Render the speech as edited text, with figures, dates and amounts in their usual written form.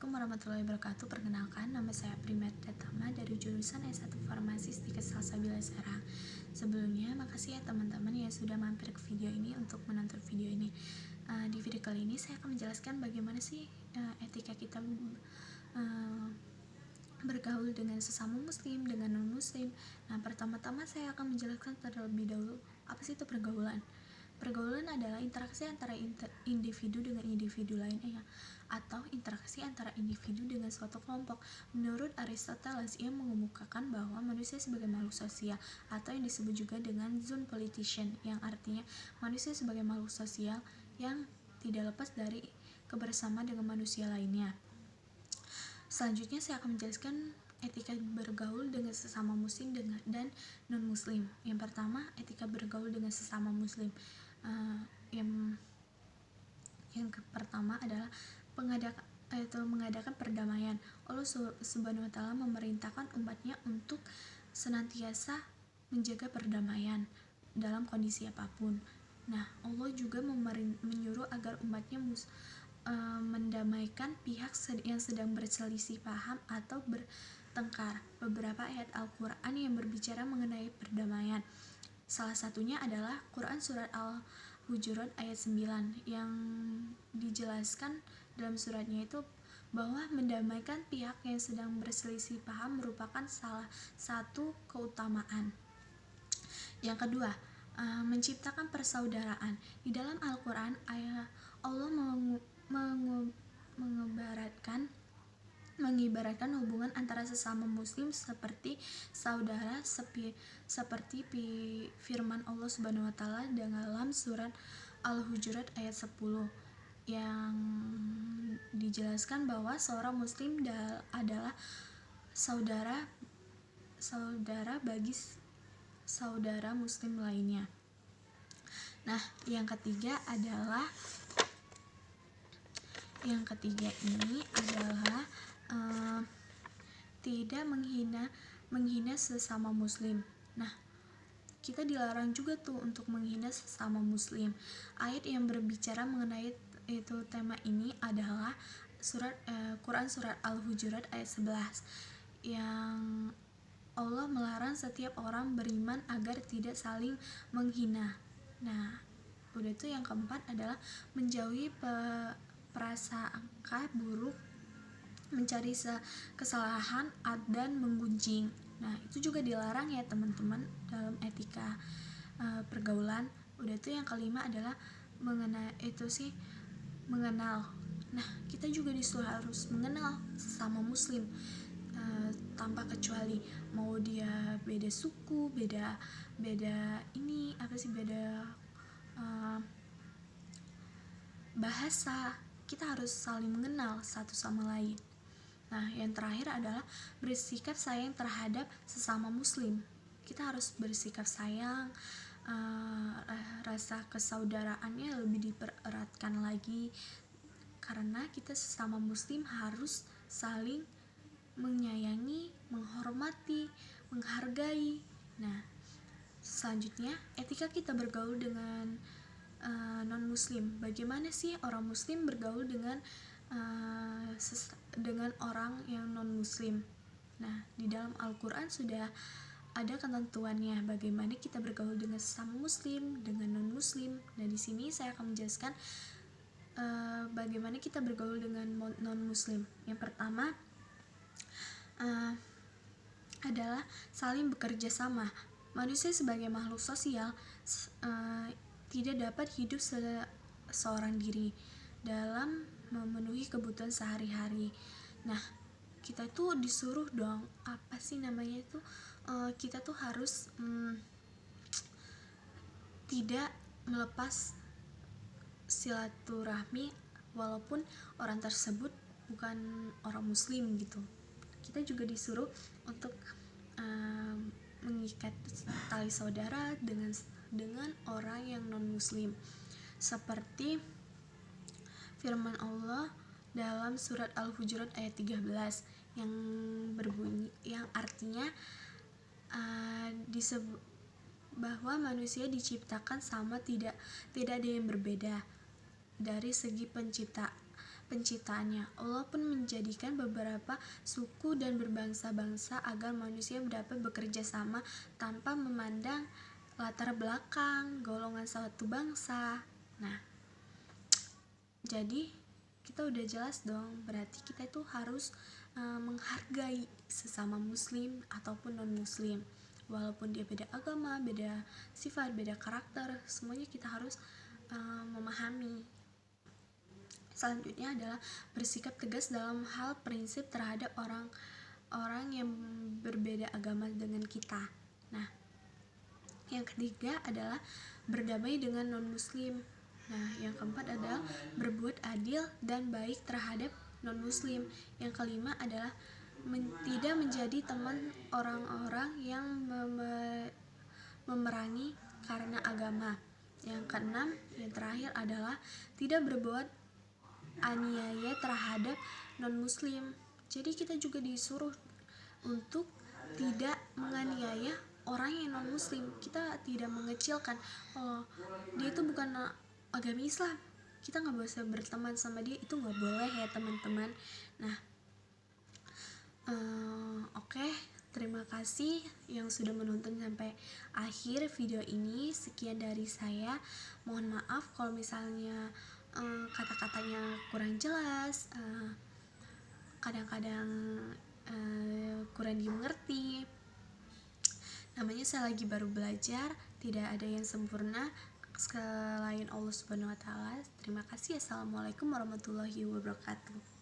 Assalamualaikum warahmatullahi wabarakatuh. Perkenalkan, nama saya Primadya Tama dari jurusan S1 Farmasi Stikes Salsabila Serang. Sebelumnya, makasih ya teman-teman yang sudah mampir ke video ini untuk menonton video ini. Di video kali ini saya akan menjelaskan bagaimana sih etika kita bergaul dengan sesama muslim, dengan non-muslim. Nah, pertama-tama saya akan menjelaskan terlebih dahulu apa sih itu pergaulan. Pergaulan adalah interaksi antara individu dengan individu lainnya, atau interaksi antara individu dengan suatu kelompok. Menurut Aristoteles, ia mengemukakan bahwa manusia sebagai makhluk sosial, atau yang disebut juga dengan zoonpolitician, yang artinya manusia sebagai makhluk sosial yang tidak lepas dari kebersamaan dengan manusia lainnya. Selanjutnya saya akan menjelaskan etika bergaul dengan sesama muslim dan non-muslim. Yang pertama, etika bergaul dengan sesama muslim. Yang pertama adalah mengadakan perdamaian. Allah Subhanahu wa Ta'ala memerintahkan umatnya untuk senantiasa menjaga perdamaian dalam kondisi apapun. Nah, Allah juga menyuruh agar umatnya mendamaikan pihak yang sedang berselisih paham atau bertengkar. Beberapa ayat Al-Quran yang berbicara mengenai perdamaian. Salah satunya adalah Quran Surat Al-Hujurat ayat 9 yang dijelaskan dalam suratnya itu bahwa mendamaikan pihak yang sedang berselisih paham merupakan salah satu keutamaan. Yang kedua, menciptakan persaudaraan. Di dalam Al-Quran, Allah mengibaratkan hubungan antara sesama muslim seperti saudara, seperti firman Allah Subhanahu wa Ta'ala dalam surat Al-Hujurat ayat 10 yang dijelaskan bahwa seorang muslim adalah saudara bagi saudara muslim lainnya. Nah, yang ketiga ini adalah tidak menghina sesama muslim. Nah, kita dilarang juga tuh untuk menghina sesama muslim. Ayat yang berbicara mengenai itu tema ini adalah Quran Surat Al-Hujurat ayat 11 yang Allah melarang setiap orang beriman agar tidak saling menghina. Nah, udah tuh yang keempat adalah menjauhi prasangka buruk, mencari kesalahan dan menggunjing. Nah, itu juga dilarang ya teman-teman dalam etika pergaulan. Udah tuh yang kelima adalah mengenal. Nah, kita juga disuruh harus mengenal sesama muslim tanpa kecuali, mau dia beda suku, beda bahasa, kita harus saling mengenal satu sama lain. Nah, yang terakhir adalah bersikap sayang terhadap sesama muslim. Kita harus bersikap sayang, rasa kesaudaraannya lebih dipereratkan lagi, karena kita sesama muslim harus saling menyayangi, menghormati, menghargai. Nah, selanjutnya etika kita bergaul dengan non-muslim. Bagaimana sih orang muslim bergaul dengan orang yang non-muslim? Nah, di dalam Al-Quran sudah ada ketentuannya bagaimana kita bergaul dengan sesama muslim, dengan non-muslim. Nah, di sini saya akan menjelaskan bagaimana kita bergaul dengan non-muslim. Yang pertama adalah saling bekerja sama. Manusia sebagai makhluk sosial tidak dapat hidup seorang diri dalam memenuhi kebutuhan sehari-hari. Nah, kita tuh disuruh dong, kita tuh harus tidak melepas silaturahmi walaupun orang tersebut bukan orang muslim gitu. Kita juga disuruh untuk mengikat tali saudara dengan orang yang non muslim, seperti firman Allah dalam surat Al-Hujurat ayat 13 yang berbunyi, yang artinya bahwa manusia diciptakan sama, tidak ada yang berbeda dari segi penciptaannya. Allah pun menjadikan beberapa suku dan berbangsa-bangsa agar manusia dapat bekerja sama tanpa memandang latar belakang, golongan suatu bangsa. Nah, jadi kita udah jelas dong, berarti kita itu harus menghargai sesama muslim ataupun non muslim, walaupun dia beda agama, beda sifat, beda karakter, semuanya kita harus memahami. Selanjutnya adalah bersikap tegas dalam hal prinsip terhadap orang yang berbeda agama dengan kita. Nah, yang ketiga adalah berdamai dengan non muslim. Nah, yang keempat adalah berbuat adil dan baik terhadap non muslim. Yang kelima adalah tidak menjadi teman orang-orang yang memerangi karena agama. Yang keenam, yang terakhir adalah tidak berbuat aniaya terhadap non muslim. Jadi kita juga disuruh untuk tidak menganiaya orang yang non muslim. Kita tidak mengecilkan, oh dia itu bukan agama Islam, kita nggak bisa berteman sama dia, itu nggak boleh ya teman-teman. Nah, oke. Terima kasih yang sudah menonton sampai akhir video ini. Sekian dari saya. Mohon maaf kalau misalnya kata-katanya kurang jelas, kadang-kadang kurang dimengerti. Namanya saya lagi baru belajar, tidak ada yang sempurna selain Allah Subhanahu wa Ta'ala. Terima kasih. Assalamualaikum warahmatullahi wabarakatuh.